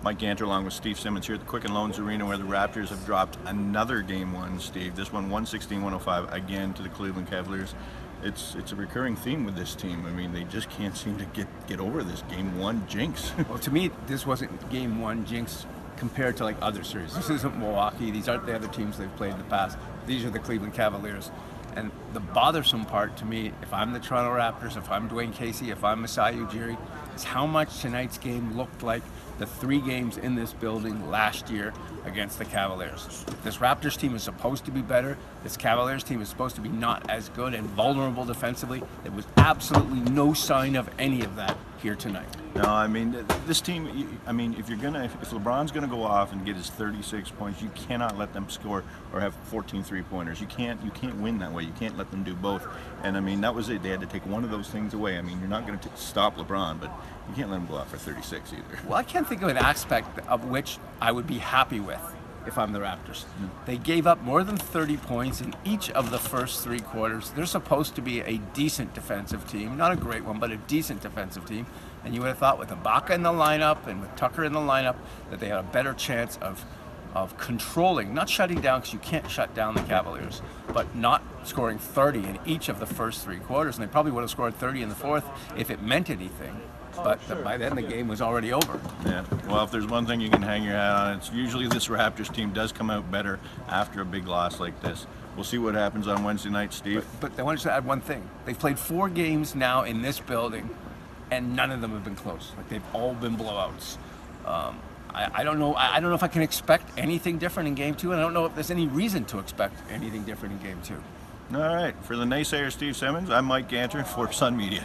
Mike Ganter along with Steve Simmons here at the Quicken Loans Arena, where the Raptors have dropped another Game 1, Steve. This one 116-105 again to the Cleveland Cavaliers. It's a recurring theme with this team. I mean, they just can't seem to get over this Game 1 jinx. Well, to me, this wasn't Game 1 jinx compared to like other series. This isn't Milwaukee. These aren't the other teams they've played in the past. These are the Cleveland Cavaliers. And the bothersome part to me, if I'm the Toronto Raptors, if I'm Dwayne Casey, if I'm Masai Ujiri, is how much tonight's game looked like the 3 games in this building last year against the Cavaliers. This Raptors team is supposed to be better. This Cavaliers team is supposed to be not as good and vulnerable defensively. There was absolutely no sign of any of that here tonight. No, I mean, this team, I mean, if LeBron's going to go off and get his 36 points, you cannot let them score or have 14 three-pointers. You can't win that way. You can't let them do both. And I mean, that was it. They had to take one of those things away. I mean, you're not going to stop LeBron, but you can't let him go out for 36 either. Well, I can't think of an aspect of which I would be happy with if I'm the Raptors. They gave up more than 30 points in each of the first 3 quarters. They're supposed to be a decent defensive team, not a great one, but a decent defensive team. And you would have thought with Ibaka in the lineup and with Tucker in the lineup that they had a better chance of controlling, not shutting down, because you can't shut down the Cavaliers, but not scoring 30 in each of the first 3 quarters. And they probably would have scored 30 in the fourth if it meant anything. But by then the game was already over. Yeah, well, if there's one thing you can hang your hat on, it's usually this Raptors team does come out better after a big loss like this. We'll see what happens on Wednesday night, Steve. But I wanted to add one thing. They've played 4 games now in this building, and none of them have been close. Like, they've all been blowouts. I don't know. I don't know if I can expect anything different in Game 2, and I don't know if there's any reason to expect anything different in Game 2. All right, for the naysayer Steve Simmons, I'm Mike Ganter for Sun Media.